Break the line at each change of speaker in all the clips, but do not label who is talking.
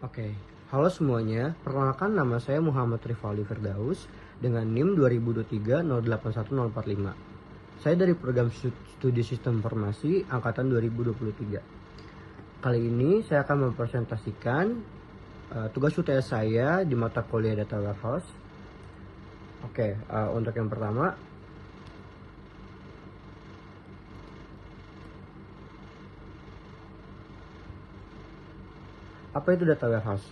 Oke, halo semuanya. Perkenalkan, nama saya Muhammad Rivaldi Firdaus dengan NIM 2023-081045. Saya dari program studi Sistem Informasi angkatan 2023. Kali ini saya akan mempresentasikan tugas UTS saya di mata kuliah Data Warehouse. Oke, untuk yang pertama, apa itu Data Warehouse?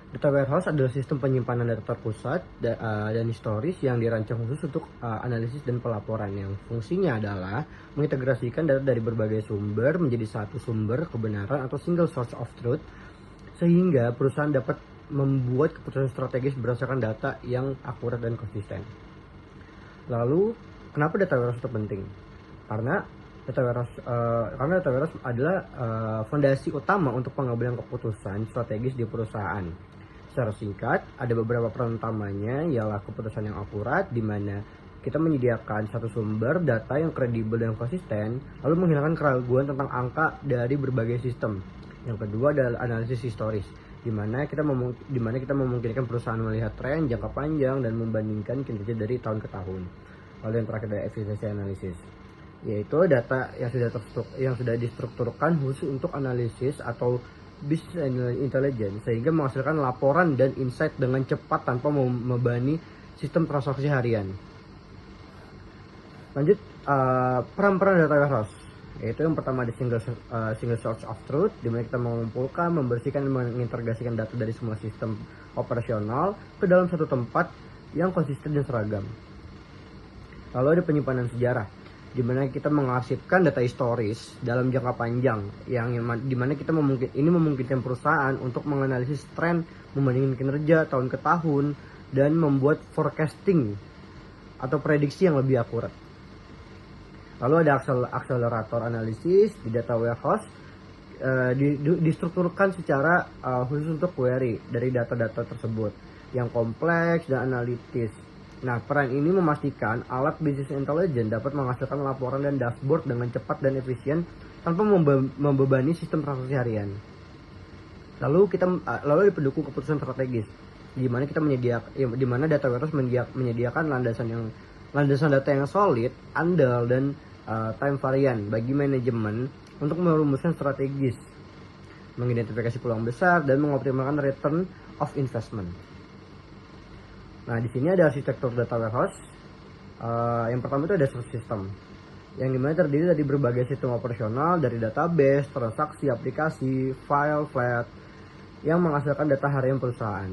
Data Warehouse adalah sistem penyimpanan data terpusat dan historis yang dirancang khusus untuk analisis dan pelaporan, yang fungsinya adalah mengintegrasikan data dari berbagai sumber menjadi satu sumber kebenaran atau single source of truth, sehingga perusahaan dapat membuat keputusan strategis berdasarkan data yang akurat dan konsisten. Lalu, kenapa Data Warehouse itu penting? Karena Data Warehouse adalah fondasi utama untuk pengambilan keputusan strategis di perusahaan. Secara singkat, ada beberapa peran utamanya, ialah keputusan yang akurat, di mana kita menyediakan satu sumber data yang kredibel dan konsisten, lalu menghilangkan keraguan tentang angka dari berbagai sistem. Yang kedua adalah analisis historis, di mana kita memungkinkan perusahaan melihat tren jangka panjang dan membandingkan kinerja dari tahun ke tahun. Lalu yang terakhir adalah efisiensi analisis, yaitu data yang sudah distrukturkan khusus untuk analisis atau business intelligence, sehingga menghasilkan laporan dan insight dengan cepat tanpa membebani sistem transaksi harian. Lanjut, peran-peran data warehouse, yaitu yang pertama di single source of truth, di mana kita mengumpulkan, membersihkan, dan mengintegrasikan data dari semua sistem operasional ke dalam satu tempat yang konsisten dan seragam. Lalu ada penyimpanan sejarah, di mana kita mengarsipkan data historis dalam jangka panjang, yang dimana kita memungkinkan perusahaan untuk menganalisis tren, membandingkan kinerja tahun ke tahun, dan membuat forecasting atau prediksi yang lebih akurat. Lalu ada akselerator analisis di Data Warehouse, distrukturkan secara khusus untuk query dari data-data tersebut yang kompleks dan analitis. Nah, peran ini memastikan alat business intelligence dapat menghasilkan laporan dan dashboard dengan cepat dan efisien tanpa membebani sistem transaksi harian. Lalu pendukung keputusan strategis, di mana data warehouse menyediakan landasan data yang solid, andal, dan time varian bagi manajemen untuk merumuskan strategis, mengidentifikasi peluang besar, dan mengoptimalkan return of investment. Nah, di sini ada arsitektur data warehouse. Yang pertama itu ada source system, yang dimana terdiri dari berbagai sistem operasional, dari database, transaksi, aplikasi, file, flat, yang menghasilkan data harian perusahaan.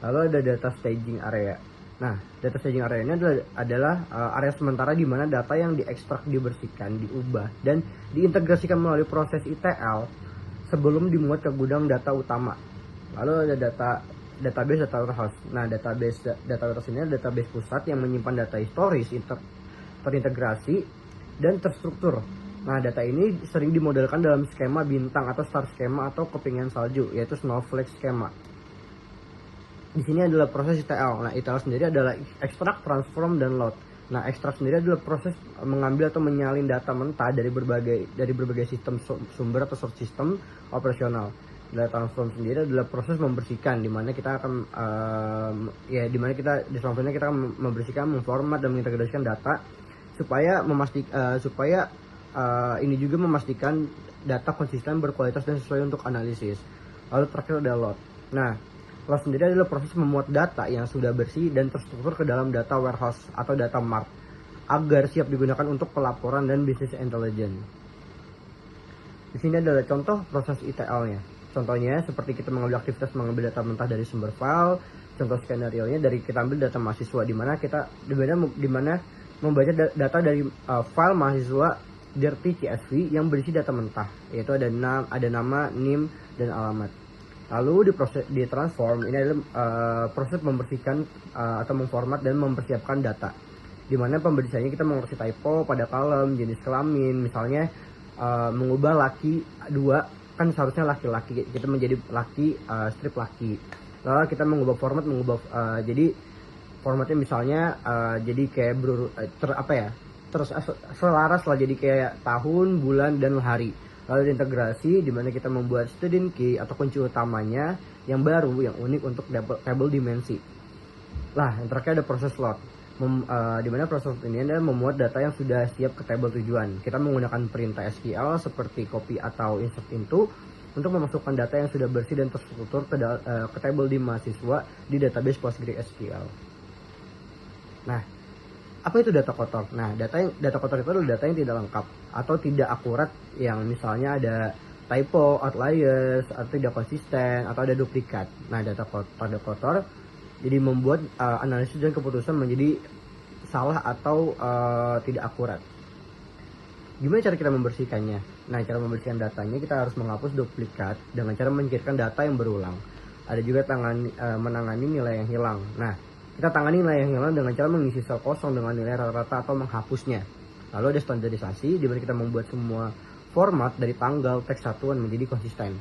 Lalu ada data staging area. Nah, data staging area ini adalah area sementara di mana data yang diekstrak, dibersihkan, diubah, dan diintegrasikan melalui proses ETL sebelum dimuat ke gudang data utama. Lalu ada database data warehouse. Nah, database data warehouse ini adalah database pusat yang menyimpan data historis terintegrasi dan terstruktur. Nah, data ini sering dimodelkan dalam skema bintang atau star skema atau kepingan salju, yaitu snowflake skema. Di sini adalah proses ETL. Nah, ETL sendiri adalah extract, transform, dan load. Nah, extract sendiri adalah proses mengambil atau menyalin data mentah dari berbagai sistem sumber atau source system operasional. Data transform sendiri adalah proses membersihkan, di mana kita akan membersihkan, memformat, dan mengintegrasikan data supaya ini juga memastikan data konsisten, berkualitas, dan sesuai untuk analisis. Lalu terakhir ada load. Nah, load sendiri adalah proses memuat data yang sudah bersih dan terstruktur ke dalam data warehouse atau data mart agar siap digunakan untuk pelaporan dan business intelligence. Di sini adalah contoh proses ETL-nya. Contohnya seperti kita mengambil data mentah dari sumber file. Contoh skenario-nya dari kita ambil data mahasiswa, di mana membaca data dari file mahasiswa dirty CSV yang berisi data mentah, yaitu ada nama, NIM, dan alamat. Lalu di transform, ini adalah proses membersihkan atau memformat dan mempersiapkan data, di mana pembersihannya kita mengoreksi typo pada kolom, jenis kelamin, misalnya mengubah laki 2 kan seharusnya laki-laki, kita menjadi laki, strip laki. Lalu kita jadi formatnya misalnya jadi kayak selaras lah, jadi kayak tahun, bulan, dan hari. Lalu integrasi di mana kita membuat student key atau kunci utamanya yang baru, yang unik untuk table dimensi. Lah, yang terakhir ada proses load. Di mana proses ini adalah memuat data yang sudah siap ke table tujuan. Kita menggunakan perintah SQL seperti copy atau insert into untuk memasukkan data yang sudah bersih dan terstruktur ke table di mahasiswa di database PostgreSQL. Nah, apa itu data kotor? Nah, data kotor itu adalah data yang tidak lengkap atau tidak akurat, yang misalnya ada typo, outliers, atau tidak konsisten, atau ada duplikat. Nah, data kotor jadi membuat analisis dan keputusan menjadi salah atau tidak akurat. Gimana cara kita membersihkannya? Nah, cara membersihkan datanya kita harus menghapus duplikat dengan cara menyingkirkan data yang berulang. Ada juga menangani nilai yang hilang. Nah, kita tangani nilai yang hilang dengan cara mengisi sel kosong dengan nilai rata-rata atau menghapusnya. Lalu ada standarisasi di mana kita membuat semua format dari tanggal teks satuan menjadi konsisten.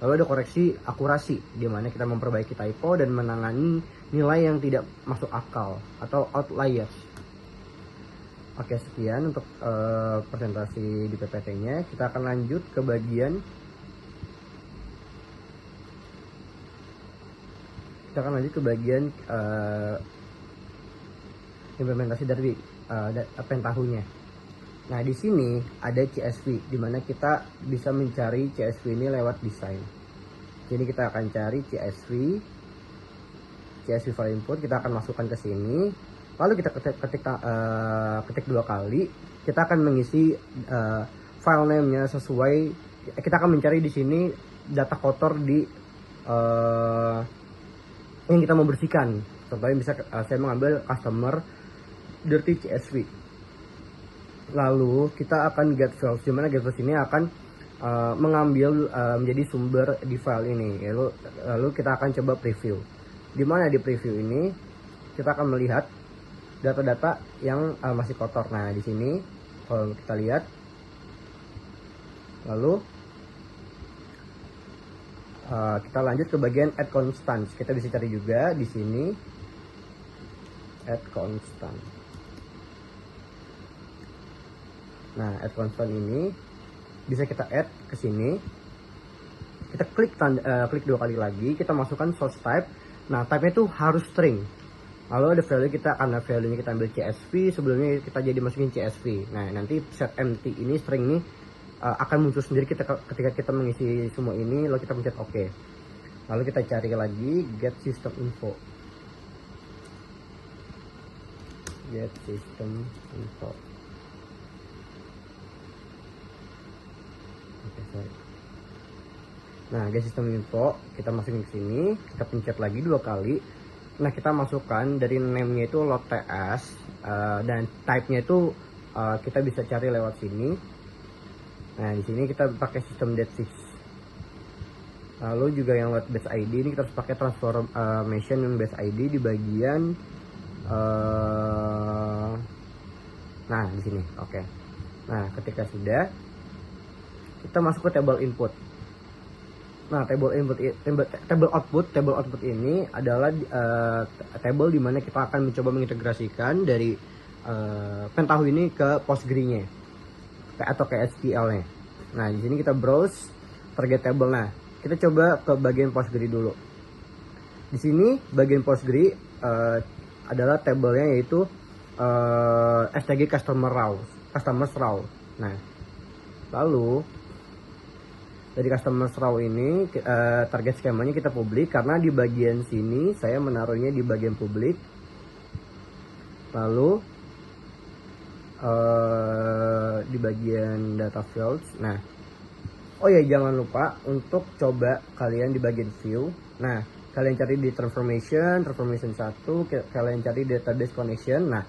Lalu ada koreksi akurasi di mana kita memperbaiki typo dan menangani nilai yang tidak masuk akal atau outliers. Oke, sekian untuk presentasi di PPT-nya. Kita akan lanjut ke bagian implementasi dari Pentaho-nya. Nah, di sini ada CSV di mana kita bisa mencari CSV ini lewat desain. Jadi kita akan cari CSV file input, kita akan masukkan ke sini. Lalu kita ketik 2 kali. Kita akan mengisi file name-nya sesuai. Kita akan mencari di sini data kotor di yang kita mau bersihkan. Contohnya bisa saya mengambil customer dirty CSV. Lalu kita akan get files, di mana get files ini akan mengambil menjadi sumber di file ini. Lalu kita akan coba preview. Di mana di preview ini kita akan melihat data-data yang masih kotor. Nah, di sini kalau kita lihat, lalu kita lanjut ke bagian add constants. Kita bisa cari juga di sini add constant. Nah, add constant ini bisa kita add ke sini. Kita klik 2 kali lagi, kita masukkan source type. Nah, type-nya itu harus string. Lalu ada value kita, karena value-nya kita ambil CSV, sebelumnya kita jadi masukin CSV. Nah, nanti set empty ini, string ini akan muncul sendiri ketika kita mengisi semua ini, lalu kita pencet OK. Lalu kita cari lagi get system info. Get system info. Oke, sorry. Nah, get system info kita masukin ke sini, kita pencet lagi 2 kali. Nah, kita masukkan dari name-nya itu load ts dan type-nya itu kita bisa cari lewat sini. Nah, di sini kita pakai sistem .6. Lalu juga yang load base ID ini kita harus pakai transformation yang base ID di bagian nah, di sini. Oke. Nah, ketika sudah, kita masuk ke table input. Nah, table output ini adalah table di mana kita akan mencoba mengintegrasikan dari Pentaho ini ke Postgre-nya atau ke SQL-nya. Nah, di sini kita browse target table. Nah, kita coba ke bagian Postgre dulu. Di sini bagian Postgre adalah tabelnya yaitu STG customers row. Nah, lalu dari customer row ini target skemanya kita publik, karena di bagian sini saya menaruhnya di bagian publik. Lalu di bagian data fields. Nah, oh ya, jangan lupa untuk coba kalian di bagian view. Nah, kalian cari di transformation 1, kalian cari database connection. Nah,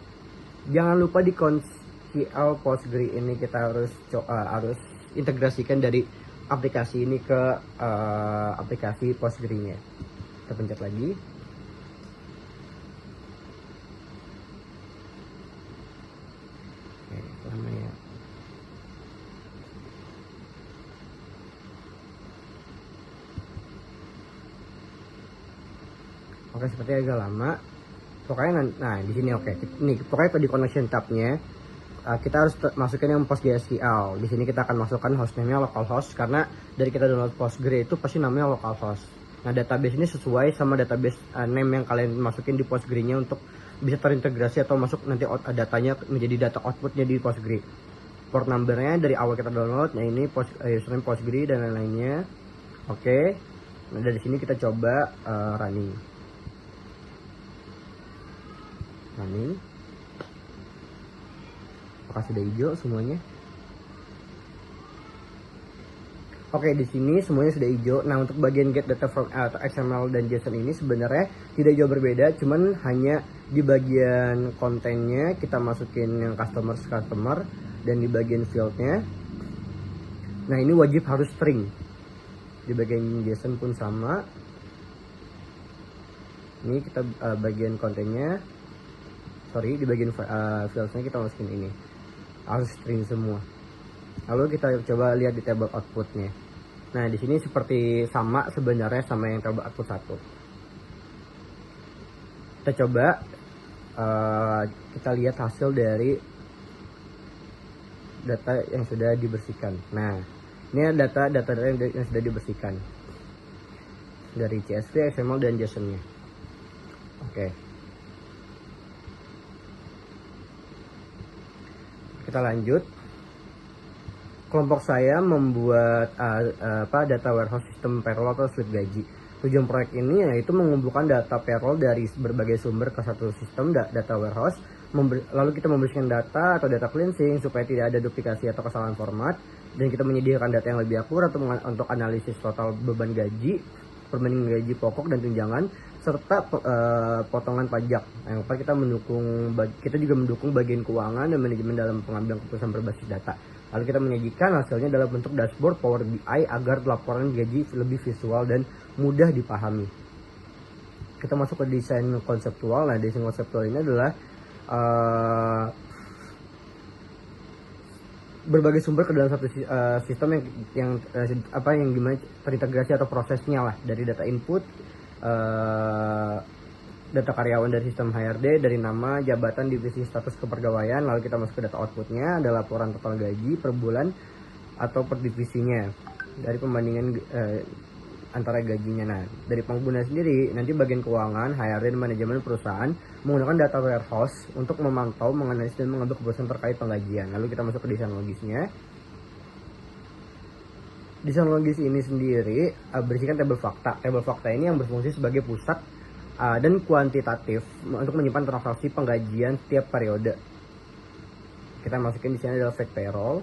jangan lupa di SQL Postgre ini kita harus integrasikan dari aplikasi ini ke aplikasi Postgre-nya. Kita pencet lagi. Oke, lama ya. Oke, seperti agak lama. Pokoknya nah di sini oke. Nih, pokoknya di connection tab-nya kita harus masukin yang PostgreSQL. Di sini kita akan masukkan hostname-nya localhost karena dari kita download Postgre itu pasti namanya localhost. Nah, database ini sesuai sama database name yang kalian masukin di Postgre-nya untuk bisa terintegrasi atau masuk nanti datanya menjadi data outputnya di Postgre. Port number-nya dari awal kita download, nah ini username Postgre dan lain-lainnya. Oke. Nah, dari sini kita coba running. Apakah sudah hijau semuanya? Oke, di sini semuanya sudah hijau. Nah, untuk bagian get data from atau XML dan JSON ini sebenarnya tidak jauh berbeda, cuman hanya di bagian kontennya kita masukin yang customer dan di bagian fieldnya. Nah, ini wajib harus string. Di bagian JSON pun sama. Ini kita bagian kontennya, di bagian fieldsnya kita masukin ini harus string semua. Lalu kita coba lihat di table outputnya. Nah, di sini seperti sama sebenarnya sama yang table output 1. Kita coba kita lihat hasil dari data yang sudah dibersihkan. Nah, ini data yang sudah dibersihkan dari CSV, XML dan JSON-nya. Oke. Kita lanjut. Kelompok saya membuat data warehouse sistem payroll atau slip gaji. Tujuan proyek ini yaitu mengumpulkan data payroll dari berbagai sumber ke satu sistem data warehouse. Lalu kita membersihkan data atau data cleansing supaya tidak ada duplikasi atau kesalahan format, dan kita menyediakan data yang lebih akurat untuk analisis total beban gaji, perbandingan gaji pokok dan tunjangan, serta potongan pajak. Yang pertama kita juga mendukung bagian keuangan dan manajemen dalam pengambilan keputusan berbasis data. Lalu kita menyajikan hasilnya dalam bentuk dashboard Power BI agar laporan gaji lebih visual dan mudah dipahami. Kita masuk ke desain konseptual. Nah, desain konseptual ini adalah berbagai sumber ke dalam satu sistem yang gimana terintegrasi atau prosesnya lah, dari data input, data karyawan dari sistem HRD, dari nama, jabatan, divisi, status kepegawaian. Lalu kita masuk ke data outputnya, ada laporan total gaji per bulan atau per divisinya dari pembandingan antara gajinya. Nah, dari pengguna sendiri nanti bagian keuangan, HRD, dan manajemen perusahaan menggunakan data warehouse untuk memantau, menganalisis, dan mengambil keputusan terkait penggajian. Lalu kita masuk ke desain logisnya. Desain logis ini sendiri berisikan tabel fakta. Tabel fakta ini yang berfungsi sebagai pusat dan kuantitatif untuk menyimpan transaksi penggajian setiap periode. Kita masukin di sini adalah fact payroll.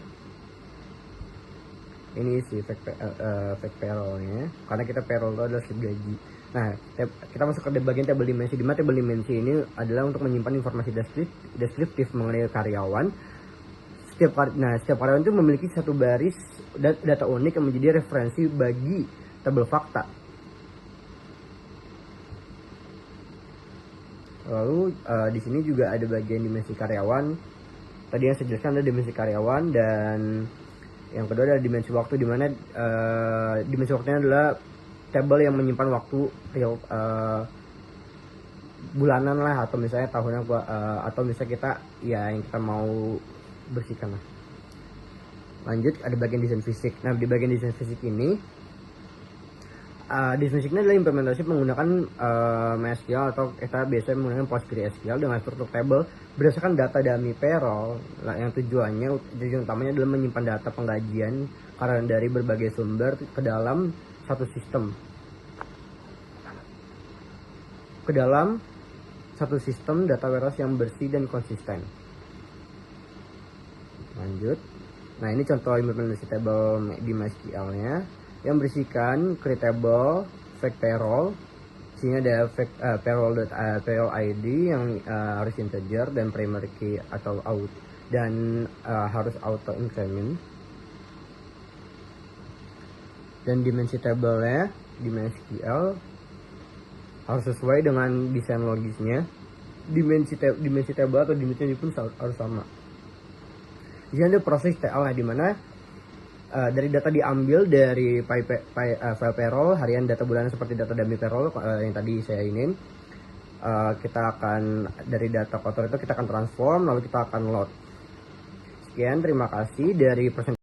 Ini sih fact payrollnya, karena kita payroll itu adalah slip gaji. Nah, kita masuk ke bagian tabel dimensi, di mana tabel dimensi ini adalah untuk menyimpan informasi deskriptif mengenai karyawan. Setiap karyawan itu memiliki satu baris data unik yang menjadi referensi bagi tabel fakta. Lalu di sini juga ada bagian dimensi karyawan. Tadi yang saya jelaskan ada dimensi karyawan, dan yang kedua adalah dimensi waktu, di mana dimensi waktunya adalah tabel yang menyimpan waktu real bulanan lah, atau misalnya tahunan, atau misalnya kita yang kita mau bersihkan lah. Lanjut, ada bagian desain fisik. Nah, di bagian desain fisik ini desain fisik ini adalah implementasi menggunakan MySQL, atau kita biasanya menggunakan PostgreSQL dengan struktur table berdasarkan data dummy payroll. Yang tujuan utamanya adalah menyimpan data penggajian karena dari berbagai sumber ke dalam satu sistem, data warehouse yang bersih dan konsisten. Lanjut. Nah, ini contoh implementasi table di MySQL-nya yang berisikan create table, fact payroll. Sini ada payroll ID yang harus integer dan primary key atau out, dan harus auto increment. Dan dimensi tabelnya di MySQL harus sesuai dengan desain logisnya. Dimensi table atau dimensi pun harus sama. Di sini ada proses TL, di mana dari data diambil dari file payroll harian, data bulanan seperti data dummy payroll yang tadi saya ingin. Kita akan dari data kotor itu kita akan transform, lalu kita akan load. Sekian, terima kasih dari presentasi